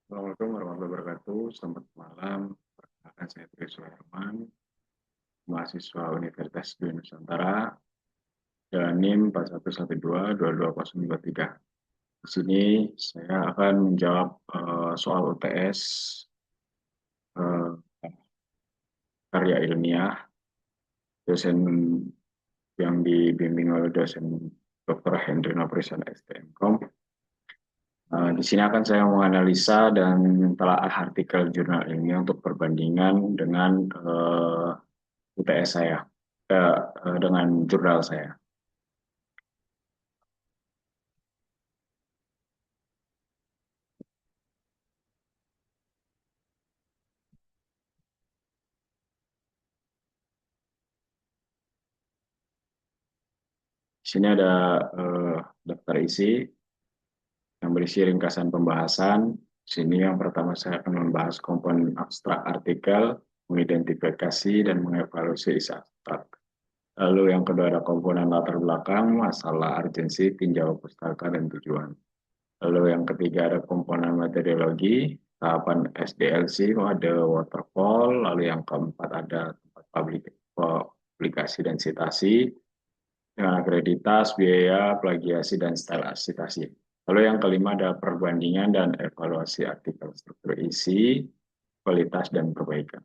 Assalamualaikum warahmatullahi wabarakatuh. Selamat malam. Perkenalkan saya Tri Sulaiman, mahasiswa Universitas Dwi Nusantara, dan NIM 41122223. Di sini saya akan menjawab soal UTS eh, karya ilmiah dosen yang dibimbing oleh dosen Dr. Hendry Noprisan STMKOM. Di sini akan saya menganalisa dan mentelaah artikel jurnal ilmiah untuk perbandingan dengan UTS saya, dengan jurnal saya. Di sini ada daftar isi yang berisi ringkasan pembahasan. Di sini yang pertama saya akan membahas komponen abstrak artikel, mengidentifikasi dan mengevaluasi isi abstrak. Lalu yang kedua ada komponen latar belakang, masalah urgensi, tinjau pustaka, dan tujuan. Lalu yang ketiga ada komponen metodologi, tahapan SDLC, ada waterfall. Lalu yang keempat ada tempat publikasi dan citasi, dengan akreditas, biaya, plagiasi, dan style citasi. Lalu yang kelima ada perbandingan dan evaluasi artikel, struktur isi, kualitas, dan perbaikan.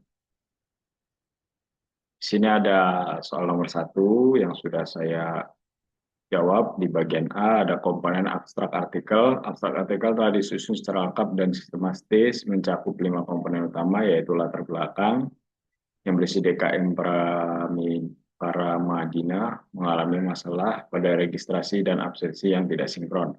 Di sini ada soal nomor 1 yang sudah saya jawab. Di bagian A ada komponen abstrak artikel. Abstrak artikel telah disusun secara lengkap dan sistematis mencakup 5 komponen utama, yaitu latar belakang yang berisi DKM para Madinah mengalami masalah pada registrasi dan absensi yang tidak sinkron.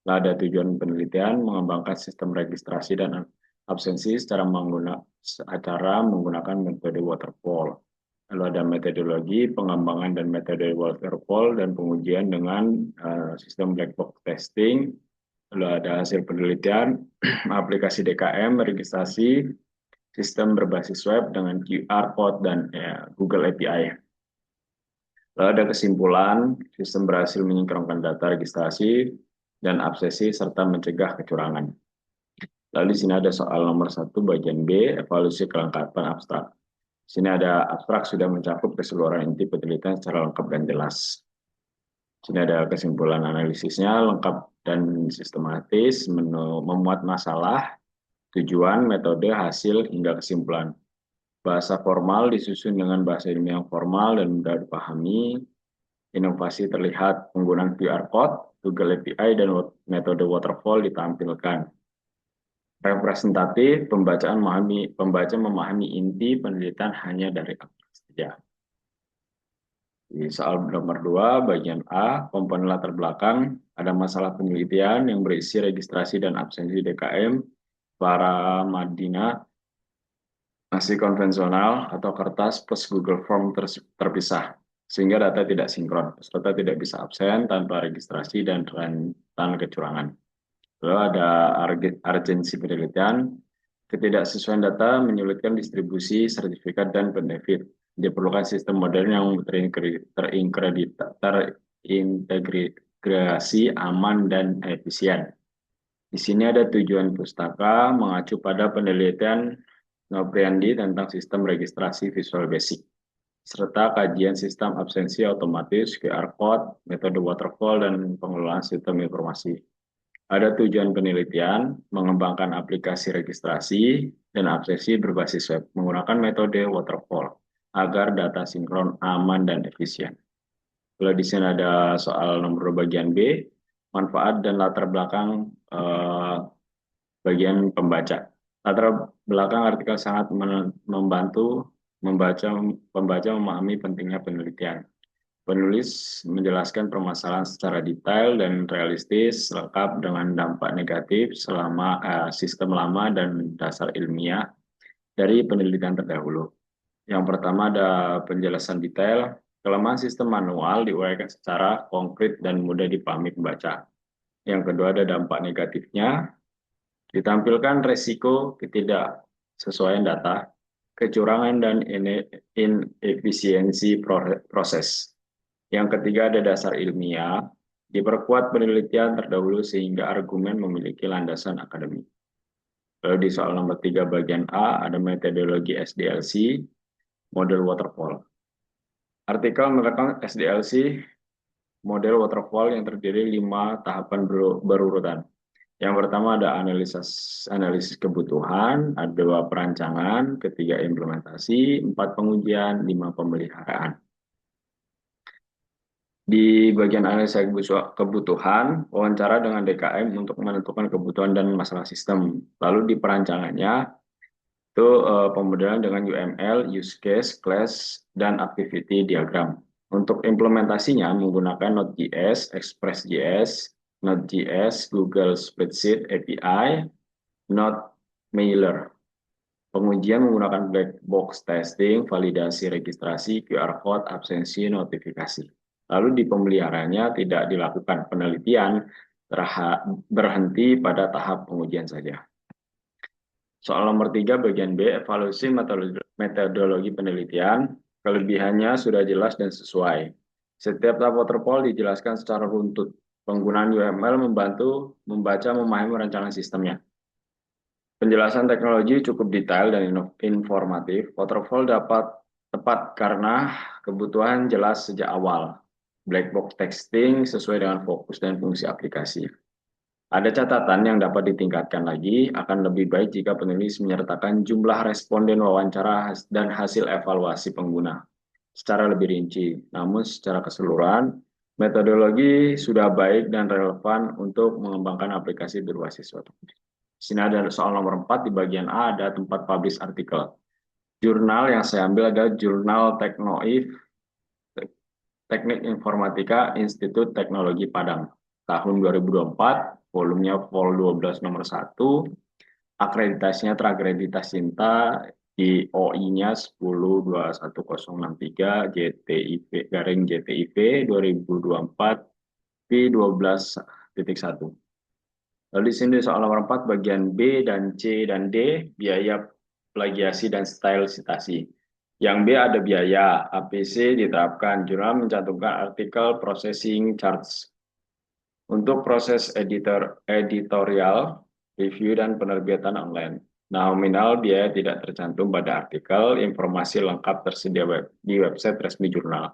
Lalu ada tujuan penelitian mengembangkan sistem registrasi dan absensi secara menggunakan metode waterfall. Lalu ada metodologi pengembangan dan metode waterfall dan pengujian dengan sistem black box testing. Lalu ada hasil penelitian aplikasi DKM registrasi sistem berbasis web dengan QR code dan Google API. Lalu ada kesimpulan, sistem berhasil menyinkronkan data registrasi dan absensi serta mencegah kecurangan. Lalu di sini ada soal nomor 1 bagian B, evaluasi kelengkapan abstrak. Di sini ada abstrak sudah mencakup keseluruhan inti penelitian secara lengkap dan jelas. Di sini ada kesimpulan analisisnya lengkap dan sistematis, memuat masalah, tujuan, metode, hasil, hingga kesimpulan. Bahasa formal disusun dengan bahasa ilmiah yang formal dan mudah dipahami. Inovasi terlihat penggunaan QR code, Google API, dan metode waterfall ditampilkan. Representatif, pembaca memahami inti penelitian hanya dari abstrak saja. Di soal nomor 2, bagian A, komponen latar belakang, ada masalah penelitian yang berisi registrasi dan absensi DKM para Madinah masih konvensional atau kertas plus Google Form terpisah, sehingga data tidak sinkron. Peserta tidak bisa absen tanpa registrasi dan rentan kecurangan. Lalu ada urgensi penelitian, ketidaksesuaian data menyulitkan distribusi sertifikat dan benefit. Diperlukan sistem modern yang terintegrasi, aman, dan efisien. Di sini ada tujuan pustaka mengacu pada penelitian Nopriandi tentang sistem registrasi Visual Basic, serta kajian sistem absensi otomatis, QR code, metode waterfall, dan pengelolaan sistem informasi. Ada tujuan penelitian mengembangkan aplikasi registrasi dan absensi berbasis web menggunakan metode waterfall agar data sinkron, aman, dan efisien. Kalau di sini ada soal nomor bagian B, manfaat dan latar belakang bagian pembaca. Latar belakang artikel sangat membantu pembaca memahami pentingnya penelitian. Penulis menjelaskan permasalahan secara detail dan realistis, lengkap dengan dampak negatif selama sistem lama dan dasar ilmiah dari penelitian terdahulu. Yang pertama ada penjelasan detail, kelemahan sistem manual diuraikan secara konkret dan mudah dipahami pembaca. Yang kedua ada dampak negatifnya, ditampilkan resiko ketidaksesuaian data, kecurangan, dan inefisiensi proses. Yang ketiga ada dasar ilmiah, diperkuat penelitian terdahulu sehingga argumen memiliki landasan akademik. Lalu di soal nomor 3 bagian A ada metodologi SDLC, model waterfall. Artikel menerangkan SDLC, model waterfall yang terdiri 5 tahapan berurutan. Yang pertama ada analisis kebutuhan, ada 2 perancangan, ketiga implementasi, 4 pengujian, 5 pemeliharaan. Di bagian analisa kebutuhan, wawancara dengan DKM untuk menentukan kebutuhan dan masalah sistem. Lalu di perancangannya, itu pemodelan dengan UML, use case, class, dan activity diagram. Untuk implementasinya menggunakan Node.js, Express.js, Node.js, Google Spreadsheet API, Node Mailer. Pengujian menggunakan black box testing, validasi registrasi, QR code, absensi, notifikasi. Lalu di pemeliharaannya tidak dilakukan penelitian, berhenti pada tahap pengujian saja. Soal nomor 3 bagian B, evaluasi metodologi penelitian. Kelebihannya sudah jelas dan sesuai. Setiap tahap waterfall dijelaskan secara runtut. Penggunaan UML membantu membaca memahami rancangan sistemnya. Penjelasan teknologi cukup detail dan informatif. Waterfall dapat tepat karena kebutuhan jelas sejak awal. Black box testing sesuai dengan fokus dan fungsi aplikasi. Ada catatan yang dapat ditingkatkan lagi, akan lebih baik jika penulis menyertakan jumlah responden wawancara dan hasil evaluasi pengguna secara lebih rinci. Namun secara keseluruhan, metodologi sudah baik dan relevan untuk mengembangkan aplikasi berbasis web. Di sini ada soal nomor 4, di bagian A ada tempat publish artikel. Jurnal yang saya ambil adalah Jurnal Teknik Informatika Institut Teknologi Padang. Tahun 2024, volumenya vol 12 nomor 1, akreditasinya terakreditasi Sinta di OI-nya 10-21063 JTIP garing JTIP 2024 P12.1. Lalu di sini soal nomor 4 bagian B dan C dan D biaya plagiasi dan style citasi. Yang B ada biaya, APC diterapkan, jurnal mencantumkan artikel processing charge. Untuk proses editorial, review, dan penerbitan online. Nominal biaya tidak tercantum pada artikel, informasi lengkap tersedia di website resmi jurnal.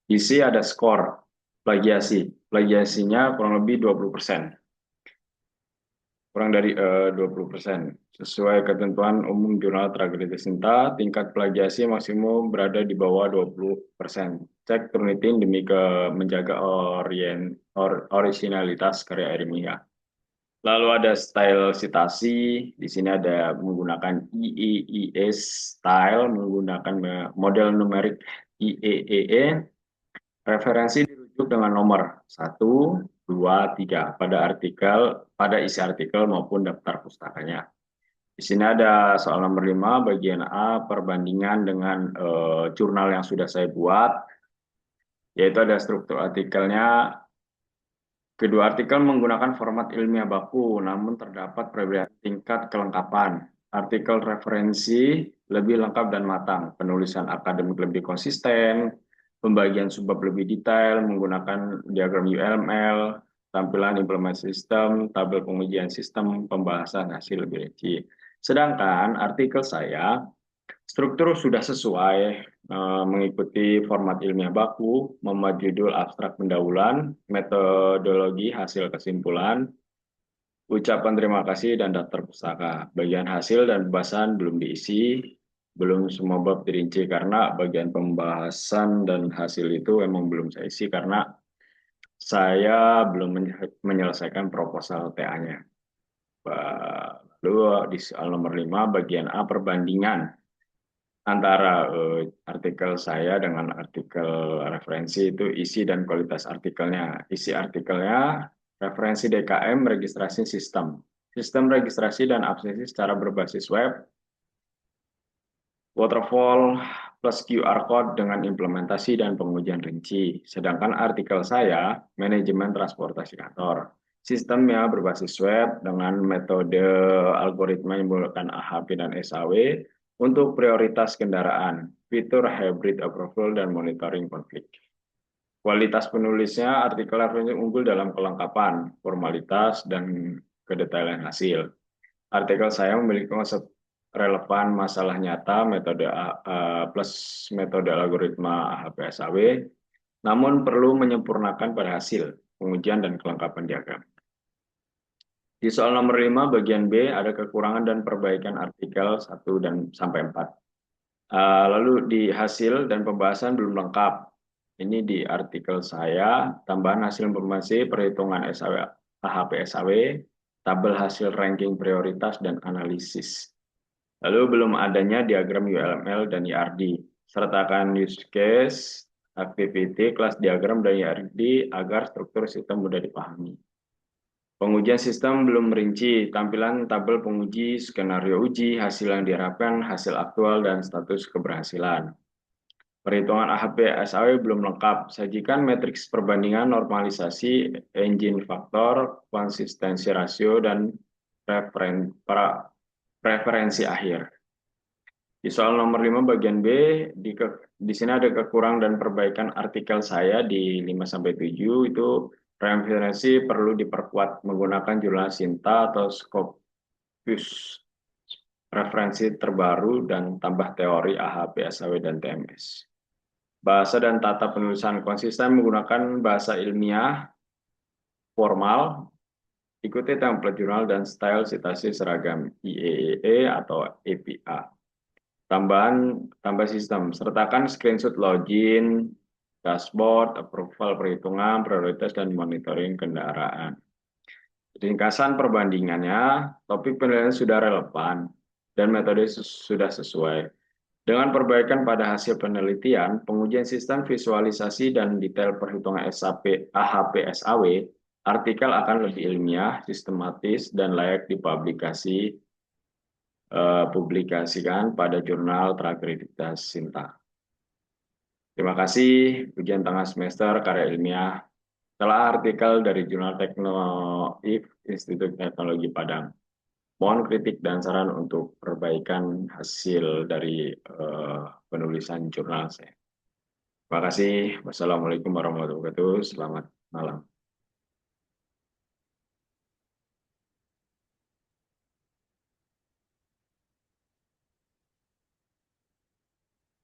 Isi ada skor, plagiasi. Plagiasinya kurang lebih 20%. Kurang dari 20%. Sesuai ketentuan umum jurnal terakreditasi Sinta, tingkat plagiasi maksimum berada di bawah 20%. Cek Turnitin demi menjaga originalitas karya ilmiah. Lalu ada style citasi, di sini ada menggunakan IEEE style, menggunakan model numerik IEEE, referensi dirujuk dengan nomor 1, 2, 3 pada isi artikel maupun daftar pustakanya. Di sini ada soal nomor 5, bagian A, perbandingan dengan jurnal yang sudah saya buat, yaitu ada struktur artikelnya. Kedua artikel menggunakan format ilmiah baku, namun terdapat perbedaan tingkat kelengkapan. Artikel referensi lebih lengkap dan matang, penulisan akademik lebih konsisten, pembagian subbab lebih detail, menggunakan diagram UML, tampilan implementasi sistem, tabel pengujian sistem, pembahasan hasil lebih rinci. Sedangkan artikel saya struktur sudah sesuai, mengikuti format ilmiah baku, memuat judul abstrak pendahuluan, metodologi hasil kesimpulan, ucapan terima kasih, dan daftar pustaka. Bagian hasil dan pembahasan belum diisi, belum semua bab dirinci karena bagian pembahasan dan hasil itu memang belum saya isi karena saya belum menyelesaikan proposal TA-nya. Lalu di soal nomor 5, bagian A, perbandingan antara artikel saya dengan artikel referensi itu isi dan kualitas artikelnya. Isi artikelnya referensi DKM registrasi sistem. Sistem registrasi dan absensi secara berbasis web, waterfall plus QR code dengan implementasi dan pengujian rinci. Sedangkan artikel saya manajemen transportasi kantor. Sistemnya berbasis web dengan metode algoritma yang menggunakan AHP dan SAW untuk prioritas kendaraan, fitur hybrid approval, dan monitoring konflik. Kualitas penulisnya, artikel referensi unggul dalam kelengkapan, formalitas, dan kedetailan hasil. artikel saya memiliki konsep relevan masalah nyata, metode plus metode algoritma HPSAW, namun perlu menyempurnakan pada hasil pengujian dan kelengkapan diagram. Di soal nomor 5 bagian B ada kekurangan dan perbaikan artikel 1 dan sampai 4. Lalu di hasil dan pembahasan belum lengkap. Ini di artikel saya, tambahan hasil informasi perhitungan SAW, AHP SAW, tabel hasil ranking prioritas dan analisis. Lalu belum adanya diagram ULML dan IRD. Sertakan use case, activity, kelas diagram dan IRD agar struktur sistem mudah dipahami. Pengujian sistem belum merinci, tampilan tabel penguji, skenario uji, hasil yang diharapkan, hasil aktual, dan status keberhasilan. Perhitungan AHP SAW belum lengkap, sajikan matriks perbandingan normalisasi, engine faktor, konsistensi rasio, dan preferensi akhir. Di soal nomor 5 bagian B, di sini ada kekurangan dan perbaikan artikel saya di 5-7 itu referensi perlu diperkuat menggunakan jurnal Sinta atau Scopus referensi terbaru dan tambah teori AHP, SAW, dan TMS. Bahasa dan tata penulisan konsisten menggunakan bahasa ilmiah formal, ikuti template jurnal dan style citasi seragam IEEE atau EPA. Tambah sistem, sertakan screenshot login, dashboard, approval perhitungan, prioritas, dan monitoring kendaraan. Ringkasan perbandingannya, topik penilaian sudah relevan, dan metode sudah sesuai. Dengan perbaikan pada hasil penelitian, pengujian sistem visualisasi dan detail perhitungan SAP, AHP SAW, artikel akan lebih ilmiah, sistematis, dan layak dipublikasi publikasikan pada jurnal terakreditasi Sinta. Terima kasih, ujian tengah semester karya ilmiah telah artikel dari Jurnal Teknologi Institut Teknologi Padang. Mohon kritik dan saran untuk perbaikan hasil dari penulisan jurnal saya. Terima kasih. Wassalamualaikum warahmatullahi wabarakatuh. Selamat malam.